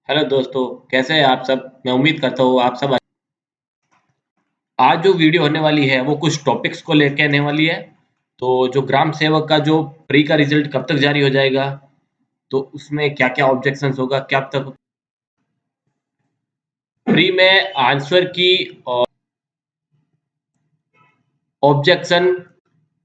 Hello दोस्तों, कैसे हैं आप सब? मैं उम्मीद करता हूँ आप सब। आज जो वीडियो होने वाली है वो कुछ टॉपिक्स को लेके आने वाली है। तो जो ग्राम सेवक का जो प्री का रिजल्ट कब तक जारी हो जाएगा, तो उसमें क्या-क्या ऑब्जेक्शंस होगा, कब तक प्री में आंसर की और ऑब्जेक्शन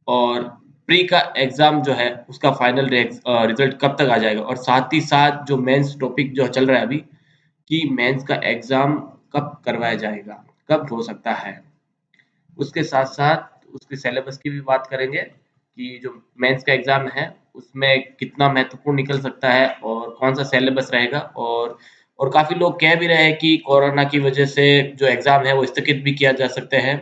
और प्री का एग्जाम जो है उसका फाइनल रिजल्ट कब तक आ जाएगा, और साथ ही साथ जो मेंस टॉपिक जो चल रहा है अभी कि मेंस का एग्जाम कब करवाया जाएगा, कब हो सकता है। उसके साथ-साथ उसके सिलेबस की भी बात करेंगे कि जो मेंस का एग्ज़ाम है, उसमें कितना महत्वपूर्ण निकल सकता है और कौन-सा सिलेबस रहेगा। और काफ़ी लोग कह भी रहे हैं कि कोरोना की वजह से जो एग्ज़ाम है, वो स्थगित भी किया जा सकते हैं।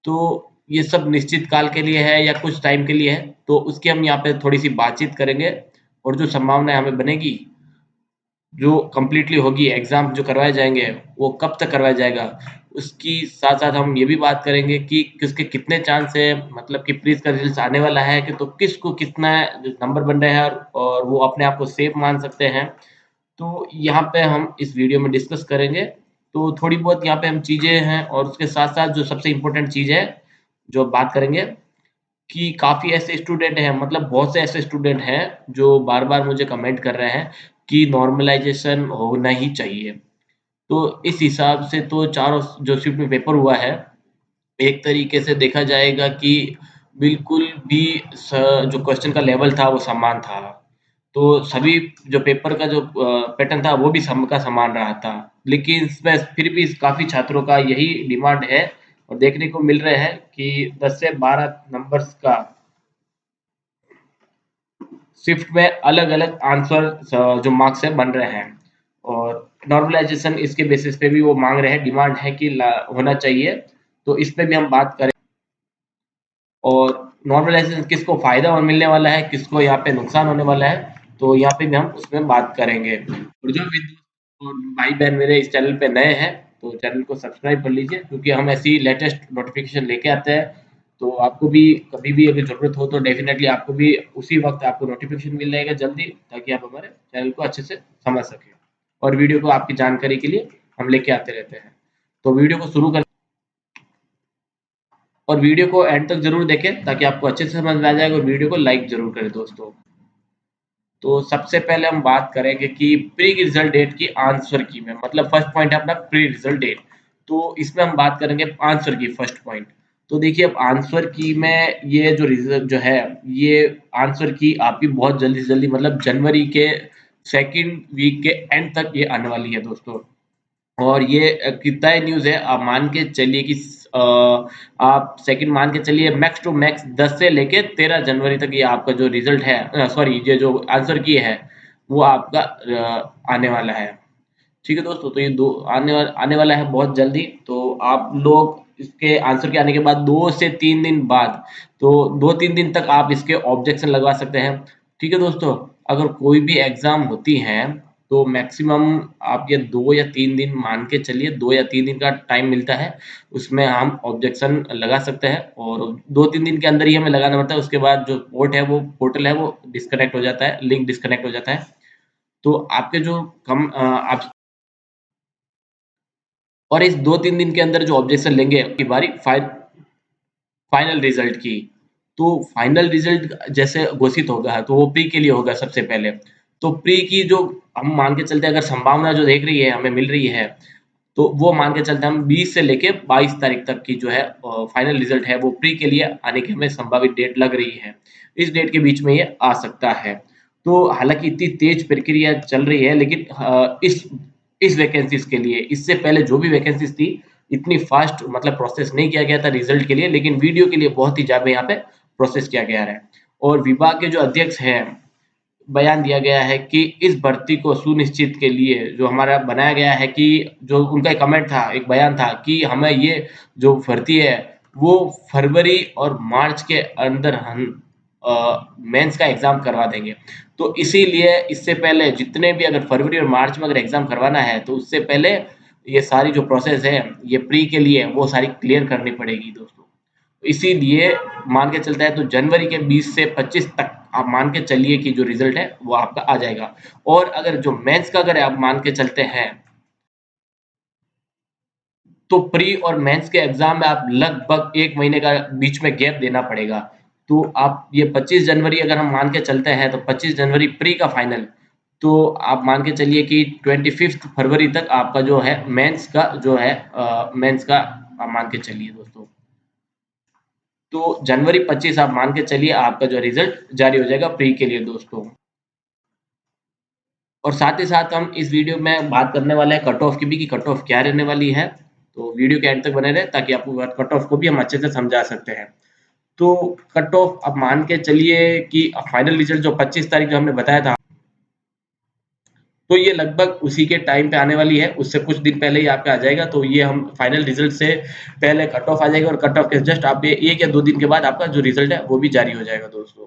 तो ये सब निश्चित काल के लिए है या कुछ टाइम के लिए है, तो उसकी हम यहाँ पे थोड़ी-सी बातचीत करेंगे। और जो संभावनाएँ हमें बनेगी, जो कंप्लीटली होगी, एग्ज़ाम जो करवाए जाएँगे, वो कब तक करवाया जाएगा? उसकी साथ-साथ हम ये भी बात करेंगे कि किसके कितने चांस है, मतलब कि प्रीलिम्स का रिज़ल्ट आने वाला है कि तो किसको कितना नंबर बन रहे हैं और वो अपने आप को सेफ मान सकते हैं। तो यहाँ पे हम इस वीडियो में डिस्कस करेंगे। तो थोड़ी बहुत यहाँ पे हम चीज़ें हैं और उसके साथ-साथ जो सबसे इम्पोर्टेंट चीज़ है, जो बात करेंगे कि काफ़ी ऐसे स्टूडेंट हैं, मतलब बहुत से ऐसे स्टूडेंट हैं जो बार-बार मुझे कमेंट कर रहे हैं कि नॉर्मलाइज़ेशन होना ही चाहिए। तो इस हिसाब से तो चारों जो शिफ्ट में पेपर हुआ है, एक तरीके से देखा जाएगा कि बिल्कुल भी स जो क्वेश्चन का लेवल था वो समान था। तो सभी जो पेपर का जो पैटर्न था वो भी सबका समान रहा था। लेकिन इसमें फिर भी काफ़ी छात्रों का यही डिमांड है और देखने को मिल रहा है कि 10 से 12 नंबर्स का शिफ्ट में अलग-अलग आंसर जो मार्क्स है बन रहे हैं। और नॉर्मलाइज़ेशन इसके बेसिस पे भी वो माँग रहे हैं, डिमांड है कि ला होना चाहिए। तो इस पे भी हम बात करें। और नॉर्मलाइज़ेशन किसको फ़ायदा और मिलने वाला है, किसको यहाँ पे नुकसान होने वाला है, तो यहाँ पे भी हम उसमें बात करेंगे। और जो भी दोस्त और भाई-बहन मेरे इस चैनल पे नए हैं, तो चैनल को सब्सक्राइब कर लीजिए क्योंकि हम ऐसी लेटेस्ट नोटिफ़िकेशन लेके आते हैं। तो आपको भी कभी भी अगर ज़रूरत हो तो डेफ़िनेटली आपको भी उसी वक़्त आपको नोटिफ़िकेशन मिल जाएगा जल्दी, ताकि आप हमारे चैनल को अच्छे से समझ सकें। और वीडियो को आपकी जानकारी के लिए हम लेके आते रहते हैं। तो वीडियो को शुरू कर और वीडियो को एंड तक ज़रूर देखें ताकि आपको अच्छे से समझ में आ जाएगा, और वीडियो को लाइक ज़रूर करें दोस्तों। तो सबसे पहले हम बात करेंगे कि प्री रिजल्ट डेट की आंसर की में, मतलब फर्स्ट पॉइंट है अपना प्री रिजल्ट डेट। तो इसमें हम बात करेंगे आंसर की फर्स्ट पॉइंट। तो देखिए अब आंसर की में ये जो रिजल्ट जो है, ये आंसर की आपकी बहुत जल्दी से जल्दी, मतलब जनवरी के सेकंड वीक के एंड तक ये आने वाली है दोस्तों। और ये कितना ही न्यूज़ है, आप मान के चलिए कि आप सेकंड मान के चलिए, मैक्स टू मैक्स 10 से लेके 13 जनवरी तक ये आपका जो रिज़ल्ट है, सॉरी, ये जो आंसर की है, वो आपका आने वाला है। ठीक है दोस्तों, तो ये दो आने वाला है बहुत जल्दी। तो आप लोग इसके आंसर के आने के बाद 2 से 3 दिन बाद, तो 2-3 दिन तक आप इसके ऑब्जेक्शन लगवा सकते हैं। ठीक है दोस्तों, अगर कोई भी एग्ज़ाम होती है, तो मैक्सिमम आप ये 2 या 3 दिन मान के चलिए, 2 या 3 दिन का टाइम मिलता है, उसमें हम ऑब्जेक्शन लगा सकते हैं। और 2-3 दिन के अंदर ही हमें लगाना पड़ता है, उसके बाद जो पोर्टल है वो डिस्कनेक्ट हो जाता है, लिंक डिस्कनेक्ट हो जाता है। तो आपके जो आप और इस 2-3 दिन के अंदर जो ऑब्जेक्शन लेंगे आपकी बारी फाइनल रिजल्ट की। तो फाइनल रिजल्ट जैसे घोषित होगा तो वो प्री के लिए होगा सबसे पहले। तो प्री की जो हम मान के चलते हैं, अगर संभावना जो देख रही है हमें मिल रही है, तो वो मान के चलते हैं हम 20 से लेके 22 तारीख तक की जो है फाइनल रिजल्ट है वो प्री के लिए आने की हमें संभावित डेट लग रही है। इस डेट के बीच में ये आ सकता है। तो हालाँकि इतनी तेज़ प्रक्रिया चल रही है, लेकिन इस वैकेंसीज़ के लिए, इससे पहले जो भी वैकेंसीज़ थी, इतनी फ़ास्ट मतलब प्रोसेस नहीं किया गया था रिज़ल्ट के लिए, लेकिन वीडियो के लिए बहुत ही ज़्यादा यहाँ पे प्रोसेस किया गया है। और विभाग के जो अध्यक्ष हैं, बयान दिया गया है कि इस भर्ती को सुनिश्चित के लिए जो हमारा बनाया गया है कि जो उनका एक कमेंट था, एक बयान था कि हमें ये जो भर्ती है, वो फरवरी और मार्च के अंदर हम मेंस का एग्ज़ाम करवा देंगे। तो इसीलिए इससे पहले जितने भी, अगर फरवरी और मार्च में अगर एग्ज़ाम करवाना है, तो उससे पहले ये सारी जो प्रोसेस है, ये प्री के लिए वो सारी क्लियर करनी पड़ेगी दोस्तों। इसीलिए मान के चलता है तो जनवरी के 20 से 25 तक आप मान के चलिए कि जो रिजल्ट है वो आपका आ जाएगा। और अगर जो मेंस का अगर आप मान के चलते हैं तो प्री और मेंस के एग्जाम में आप लगभग 1 महीने का बीच में गैप देना पड़ेगा। तो आप ये 25 जनवरी अगर हम मान के चलते हैं तो 25 जनवरी प्री का फाइनल, तो आप मान के चलिए कि 25 फरवरी तक आपका जो है मेंस का जो है मेंस का आप मान के चलिए दोस्तों। तो जनवरी 25 आप मान के चलिए आपका जो रिजल्ट जारी हो जाएगा प्री के लिए दोस्तों। और साथ ही साथ हम इस वीडियो में बात करने वाले हैं कट ऑफ की भी कि कट ऑफ क्या रहने वाली है। तो वीडियो के एंड तक बने रहे ताकि आपको कट ऑफ को भी हम अच्छे से समझा सकते हैं। तो कट ऑफ आप मान के चलिए कि फाइनल रिजल्ट जो 25 तारीख जो हमने बताया था, तो ये लगभग उसी के टाइम पे आने वाली है, उससे कुछ दिन पहले ही आपका आ जाएगा। तो ये हम फाइनल रिजल्ट से पहले कट ऑफ आ जाएगा और कट ऑफ के जस्ट आप 1 या 2 दिन के बाद आपका जो रिजल्ट है वो भी जारी हो जाएगा दोस्तों।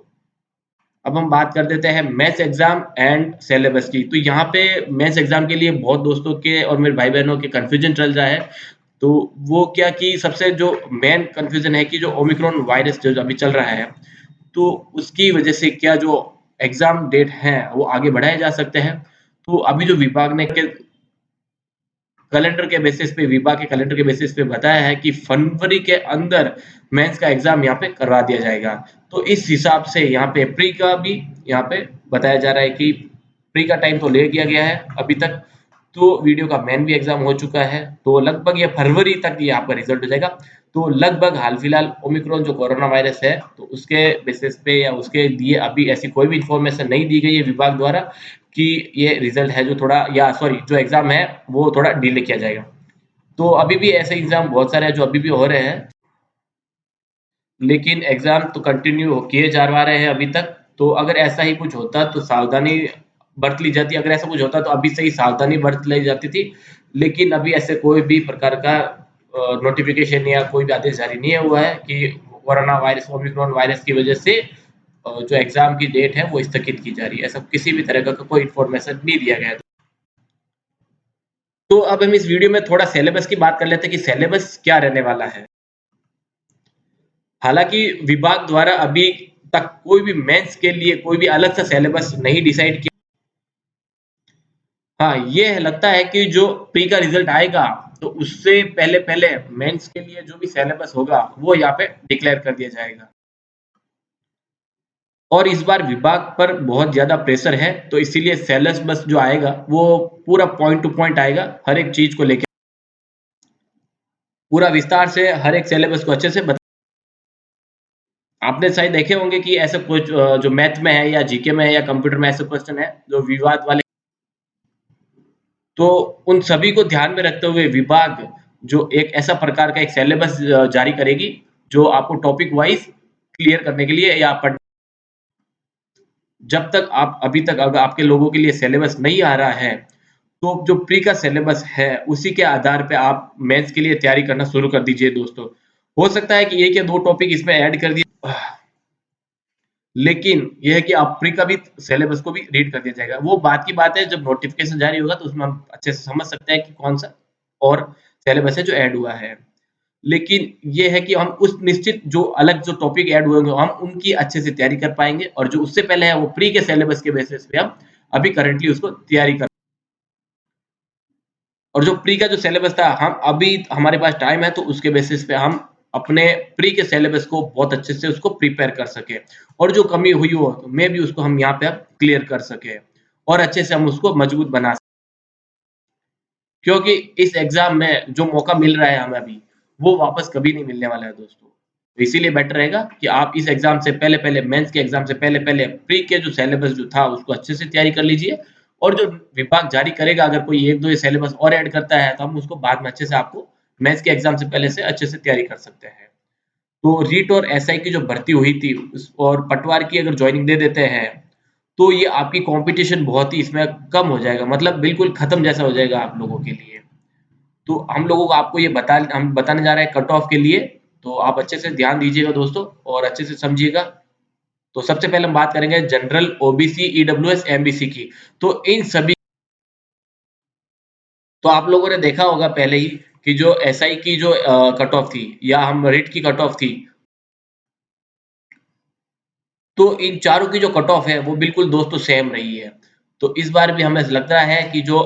अब हम बात कर देते हैं मेंस एग्जाम एंड सिलेबस की। तो यहाँ पे मेंस एग्जाम के लिए बहुत दोस्तों के और मेरे भाई बहनों के कंफ्यूजन चल रहा है। तो वो क्या कि सबसे जो मेन कंफ्यूजन है कि जो ओमिक्रॉन वायरस जो अभी चल रहा है, तो उसकी वजह से क्या जो एग्जाम डेट है वो आगे बढ़ाए जा सकते हैं। तो अभी जो विभाग ने कैलेंडर के बेसिस पे विभाग के कैलेंडर के बेसिस पे बताया है कि फरवरी के अंदर मेंस का एग्जाम यहाँ पे करवा दिया जाएगा। तो इस हिसाब से यहाँ पे प्री का भी यहाँ पे बताया जा रहा है कि प्री का टाइम तो ले दिया गया है अभी तक। तो वीडियो का मेन भी एग्जाम हो चुका है, तो लगभग ये फरवरी तक ये आपका रिजल्ट हो जाएगा। तो लगभग हाल फिलहाल ओमिक्रॉन जो कोरोना वायरस है तो उसके बेसिस पे या उसके लिए अभी ऐसी कोई भी इंफॉर्मेशन नहीं दी गई है विभाग द्वारा कि ये रिजल्ट है जो थोड़ा या सॉरी जो एग्जाम है वो थोड़ा डिले किया जाएगा। तो अभी भी ऐसे एग्जाम बहुत सारे हैं जो अभी भी हो रहे हैं, लेकिन एग्जाम तो कंटिन्यू किए जा रहे हैं अभी तक। तो अगर ऐसा ही कुछ होता तो सावधानी बरत ली जाती, अगर ऐसा कुछ होता तो अभी से ही सावधानी बरत ली जाती थी। लेकिन अभी ऐसे कोई भी प्रकार का नोटिफिकेशन या कोई भी आदेश जारी नहीं हुआ है कि कोरोना वायरस ओमिक्रॉन वायरस की वजह से जो एग्जाम की डेट है वो स्थगित की जा रही है। ऐसा किसी भी तरह का कोई इन्फॉर्मेशन नहीं दिया गया है। तो अब हम इस वीडियो में थोड़ा सिलेबस की बात कर लेते हैं कि सिलेबस क्या रहने वाला है। हालांकि विभाग द्वारा अभी तक कोई भी मेंस के लिए कोई भी अलग सा सिलेबस नहीं डिसाइड किया। हाँ, ये लगता है कि जो प्री का रिजल्ट आएगा तो उससे पहले पहले मेंस के लिए जो भी सिलेबस होगा वो यहाँ पे डिक्लेयर कर दिया जाएगा। और इस बार विभाग पर बहुत ज्यादा प्रेशर है, तो इसीलिए सिलेबस जो आएगा वो पूरा पॉइंट टू पॉइंट आएगा, हर एक चीज को लेकर पूरा विस्तार से हर एक सिलेबस को अच्छे से बता। आपने शायद देखे होंगे कि ऐसा कुछ जो मैथ में है या जीके में है या कंप्यूटर में ऐसे क्वेश्चन है जो विवाद वाले। तो उन सभी को ध्यान में रखते हुए विभाग जो एक ऐसा प्रकार का एक सिलेबस जारी करेगी जो आपको टॉपिक वाइज क्लियर करने के लिए या पढ़। जब तक आप अभी तक अगर आपके लोगों के लिए सिलेबस नहीं आ रहा है तो जो प्री का सिलेबस है उसी के आधार पे आप मेंस के लिए तैयारी करना शुरू कर दीजिए दोस्तों। हो सकता है कि एक या दो टॉपिक इसमें ऐड कर दिए, लेकिन यह है कि आप प्री का भी सिलेबस को भी रीड कर दिया जाएगा। वो बात की बात है, जब नोटिफिकेशन जारी होगा तो उसमें हम अच्छे से समझ सकते हैं कि कौन सा और सिलेबस है जो ऐड हुआ है। लेकिन ये है कि हम उस निश्चित जो अलग जो टॉपिक ऐड हुए होंगे हम उनकी अच्छे से तैयारी कर पाएंगे, और जो उससे पहले है वो प्री के सिलेबस के बेसिस पे हम अभी करंटली उसको तैयारी कर। और जो प्री का जो सिलेबस था हम अभी हमारे पास टाइम है तो उसके बेसिस पे हम अपने प्री के सिलेबस को बहुत अच्छे से उसको प्रिपेयर कर सके, और जो कमी हुई हो तो मे भी उसको हम यहाँ पे अब क्लियर कर सके और अच्छे से हम उसको मजबूत बना सके। क्योंकि इस एग्जाम में जो मौका मिल रहा है हमें अभी वो वापस कभी नहीं मिलने वाला है दोस्तों। तो इसीलिए बेटर रहेगा कि आप इस एग्जाम से पहले पहले मेंस के एग्जाम से पहले पहले प्री के जो सिलेबस जो था उसको अच्छे से तैयारी कर लीजिए। और जो विभाग जारी करेगा अगर कोई एक दो सिलेबस और ऐड करता है तो हम उसको बाद में अच्छे से आपको मेंस के एग्जाम से पहले से अच्छे से तैयारी कर सकते हैं। तो रीट और एसआई की जो भर्ती हुई थी और पटवार की अगर ज्वाइनिंग दे देते हैं तो ये आपकी कंपटीशन बहुत ही इसमें कम हो जाएगा, मतलब बिल्कुल खत्म जैसा हो जाएगा आप लोगों के लिए। तो हम लोगों को आपको ये हम बताने जा रहे हैं कट ऑफ के लिए। तो आप अच्छे से ध्यान दीजिएगा दोस्तों और अच्छे से समझिएगा। तो सबसे पहले हम बात करेंगे जनरल ओबीसी ईडब्ल्यूएस एमबीसी की। तो इन सभी, तो आप लोगों ने देखा होगा पहले ही कि जो एसआई की जो कट ऑफ थी या हम रिट की कट ऑफ थी तो इन चारों की जो कट ऑफ है वो बिल्कुल दोस्तों सेम रही है। तो इस बार भी हमें लग रहा है कि जो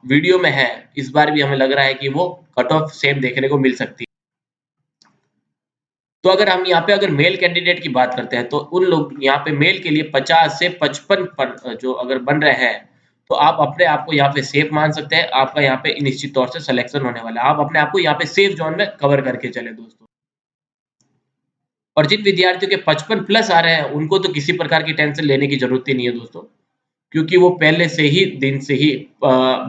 वीडियो में है, इस बार भी हमें लग रहा है कि वो कट ऑफ सेम देखने को मिल सकती है। तो अगर हम यहाँ पे अगर मेल कैंडिडेट की बात करते हैं, तो उन लोग यहाँ पे मेल के लिए 50 से 55 पर जो अगर बन रहे हैं, तो आप अपने आप को यहाँ पे सेफ मान सकते हैं। आपका यहाँ पे निश्चित तौर से सिलेक्शन होने वाला है। आप अपने आप को यहाँ पे सेफ ज़ोन में कवर करके चले दोस्तों। और जिन विद्यार्थियों के 55 प्लस आ रहे हैं, उनको तो किसी प्रकार की टेंशन लेने की ज़रूरत ही नहीं है दोस्तों। क्योंकि वो पहले से ही दिन से ही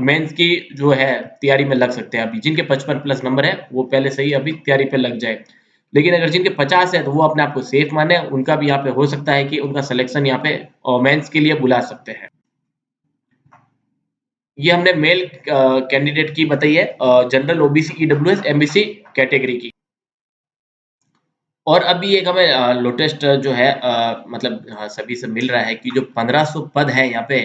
मेंस की जो है तैयारी में लग सकते हैं अभी। जिनके 55 प्लस नंबर है, वो पहले से ही अभी तैयारी पे लग जाए। लेकिन अगर जिनके 50 है, तो वो अपने आप को सेफ माने। उनका भी यहाँ पे हो सकता है कि उनका सिलेक्शन यहाँ पे मेंस के लिए बुला सकते हैं। ये हमने मेल कैंडिडेट की बताई है, general, OBC, EWS, MBC category की। और अभी एक हमें लेटेस्ट जो है मतलब सभी से मिल रहा है कि जो 1500 पद है यहाँ पे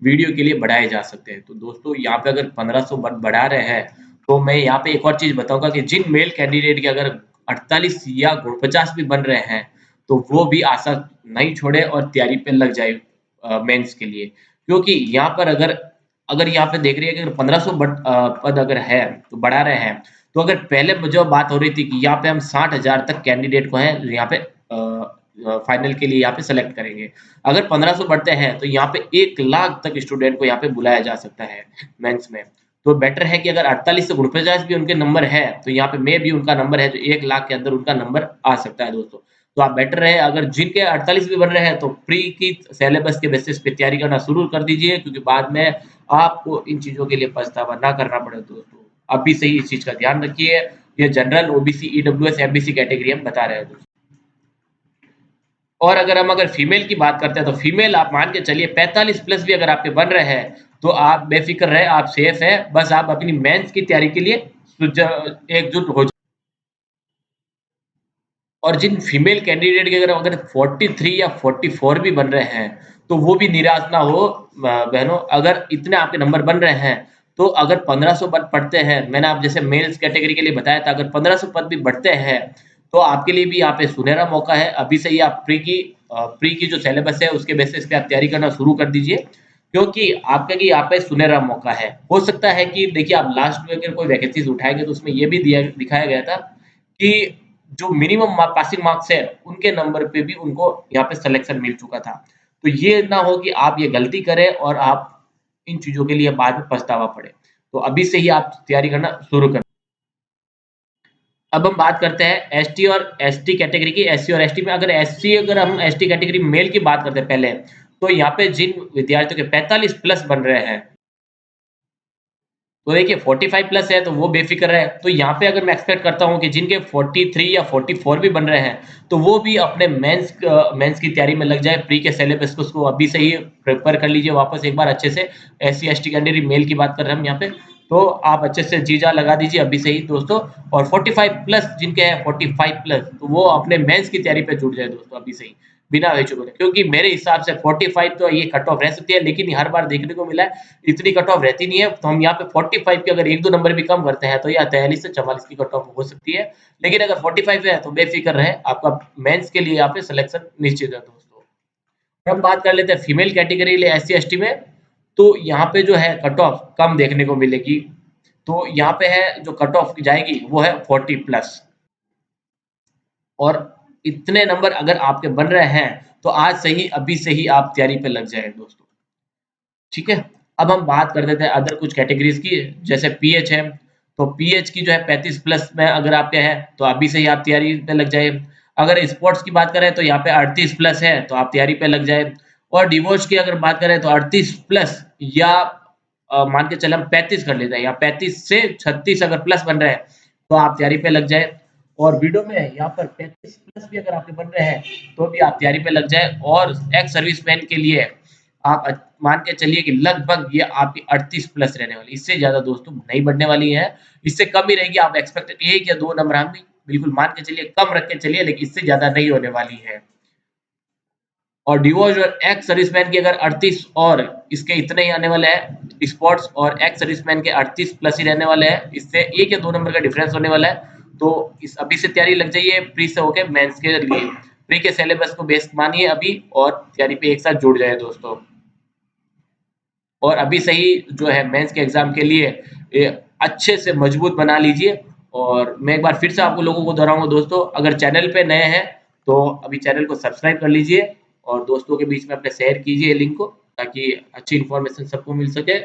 वीडियो के लिए बढ़ाए जा सकते हैं। तो दोस्तों यहाँ पे अगर 1500 पद बढ़ा रहे हैं, तो मैं यहाँ पे एक और चीज बताऊंगा कि जिन मेल कैंडिडेट के अगर 48 या 49 भी बन रहे हैं, तो वो भी आशा नहीं छोड़े और तैयारी पे लग जाए मेंस के लिए। क्योंकि यहाँ पर अगर अगर यहाँ पे देख रही है कि अगर 1500 पद अगर है तो बढ़ा रहे हैं, तो अगर पहले जो बात हो रही थी कि यहाँ पे हम 60,000 तक कैंडिडेट को है यहाँ पे फाइनल के लिए यहाँ पे सेलेक्ट करेंगे। अगर 1500 बढ़ते हैं, तो यहाँ पे 1 लाख तक स्टूडेंट को यहाँ पे बुलाया जा सकता है मेंस में। तो बेटर है कि अगर 48 से 49 भी उनके नंबर है, तो यहाँ पे मे भी उनका नंबर है, तो 1 लाख के अंदर उनका नंबर आ सकता है दोस्तों। तो आप बेटर है, अगर जिनके 48 भी बन रहे हैं, तो प्री की सिलेबस के बेसिस पे तैयारी करना शुरू कर दीजिए, क्योंकि बाद में आपको इन चीज़ों के लिए पछतावा ना करना पड़े दोस्तों। अभी से ही इस चीज़ का ध्यान रखिए। ये general, OBC, EWS, MBC category हम बता रहे हैं दोस्तों। और अगर फीमेल की बात करते हैं, तो फीमेल आप मान के चलिए 45 प्लस भी अगर आपके बन रहे हैं, तो आप बेफिक्र रहे, आप सेफ है। बस आप अपनी मेंस की तैयारी के लिए एकजुट हो। और जिन फीमेल कैंडिडेट के अगर 43 या 44 भी बन रहे हैं, तो वो भी निराश ना हो बहनों। अगर इतने आपके नंबर बन रहे हैं, तो अगर 1500 पद पढ़ते हैं, मैंने आप जैसे मेल्स कैटेगरी के लिए बताया था, अगर 1500 पद भी बढ़ते हैं, तो आपके लिए भी यहाँ पे सुनहरा मौका है। अभी से ही आप प्री की जो सिलेबस है, उसके बेसिस पे आप तैयारी करना शुरू कर दीजिए, क्योंकि आपके लिए यहाँ पे सुनहरा मौका है। हो सकता है कि देखिए, आप लास्ट में अगर कोई वैकेंसीज उठाएंगे, तो उसमें ये भी दिखाया गया था कि जो मिनिमम पासिंग मार्क्स है, उनके नंबर पे भी उनको यहाँ पे सिलेक्शन मिल चुका था। तो ये ना हो कि आप ये गलती करें और आप इन चीज़ों के लिए बाद में पछतावा पड़े। तो अभी से ही आप तैयारी करना शुरू कर। अब हम बात करते हैं एसटी और एसटी कैटेगरी की। एससी और एसटी में अगर हम एसटी कैटेगरी मेल की बात करते हैं पहले, तो यहाँ पे जिन विद्यार्थियों के 45 प्लस बन रहे हैं, तो देखिए 45 प्लस है, तो वो बेफिक्र है। तो यहाँ पे अगर मैं एक्सपेक्ट करता हूँ कि जिनके 43 या 44 भी बन रहे हैं, तो वो भी अपने मेंस की तैयारी में लग जाए। प्री के सिलेबस को उसको अभी से ही प्रिपेयर कर लीजिए वापस एक बार अच्छे से। एससी एसटी कैंडिडेट मेल की बात कर रहे हैं हम यहाँ पे, तो आप अच्छे से जीजा लगा दीजिए अभी से ही दोस्तों। और 45 प्लस जिनके हैं, 45 प्लस, तो वो अपने मेंस की तैयारी पे जुट जाए दोस्तों अभी से ही, बिना हिचक। क्योंकि मेरे हिसाब से 45 तो ये कट ऑफ रह सकती है, लेकिन हर बार देखने को मिला है इतनी कट ऑफ रहती नहीं है। तो हम यहाँ पे 45 के अगर 1-2 नंबर भी कम करते हैं, तो या 43 से 44 की कट ऑफ हो सकती है। लेकिन अगर 45 है, तो बेफिक्र रहे, आपका मेंस के लिए यहाँ पे सिलेक्शन निश्चित है दोस्तों। हम बात कर लेते हैं फीमेल कैटेगरी लिए एससी एसटी में। तो यहाँ पे जो है कट ऑफ कम देखने को मिलेगी। तो यहाँ पे है जो कट ऑफ जाएगी, वो है 40 प्लस। और इतने नंबर अगर आपके बन रहे हैं, तो आज से ही अभी से ही आप तैयारी पे लग जाए दोस्तों। ठीक है। अब हम बात कर देते हैं अदर कुछ कैटेगरीज की, जैसे पीएच है। तो पीएच की जो है 35 प्लस में अगर आपके है, तो अभी से ही आप तैयारी पे लग जाए। अगर स्पोर्ट्स की बात करें, तो यहाँ पे 38 प्लस है, तो आप तैयारी पे लग जाए। और डिवोर्स की अगर बात करें, तो 38 प्लस या मान के चले हम 35 कर लेते हैं, या 35 से 36 अगर प्लस बन रहे हैं, तो आप तैयारी पे लग जाए। और वीडियो में यहाँ पर 35 प्लस भी अगर आपके बन रहे हैं, तो भी आप तैयारी पे लग जाए। और एक्स सर्विसमैन के लिए आप मान के चलिए कि लगभग ये आपकी 38 प्लस रहने वाली, इससे ज्यादा दोस्तों नहीं बढ़ने वाली है। इससे कम ही रहेगी। आप एक्सपेक्ट 1 या 2 नंबर हम भी बिल्कुल मान के चलिए, कम रख के चलिए, लेकिन इससे ज्यादा नहीं होने वाली है। और डिवोर्स और एक्स सर्विसमैन की अगर 38 और इसके इतने ही आने वाले हैं, स्पोर्ट्स और एक्स सर्विसमैन के 38 प्लस ही रहने वाले हैं, इससे 1 या 2 नंबर का डिफरेंस होने वाला है। तो इस अभी से तैयारी लग जाइए प्री से होके मेंस के लिए। प्री के सिलेबस को बेस मानिए अभी और तैयारी पे एक साथ जुड़ जाए दोस्तों। और अभी से ही जो है मेंस के एग्जाम के लिए ये अच्छे से मजबूत बना लीजिए। और मैं एक बार फिर से आपको लोगों को दोहराऊंगा दोस्तों, अगर चैनल पे नए हैं तो अभी चैनल को सब्सक्राइब कर लीजिए और दोस्तों के बीच में अपने शेयर कीजिए लिंक को, ताकि अच्छी इन्फॉर्मेशन सबको मिल सके।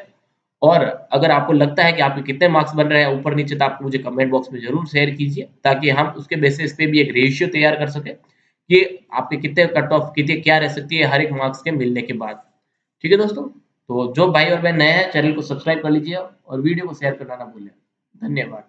और अगर आपको लगता है कि आपके कितने मार्क्स बन रहे हैं ऊपर नीचे, तो आप मुझे कमेंट बॉक्स में जरूर शेयर कीजिए, ताकि हम उसके बेसिस पे भी एक रेशियो तैयार कर सके कि आपके कितने कट ऑफ कितने क्या रह सकती है हर एक मार्क्स के मिलने के बाद। ठीक है दोस्तों, तो जो भाई और बहन नए हैं चैनल को सब्सक्राइब कर लीजिए और वीडियो को शेयर करना ना भूलें। धन्यवाद।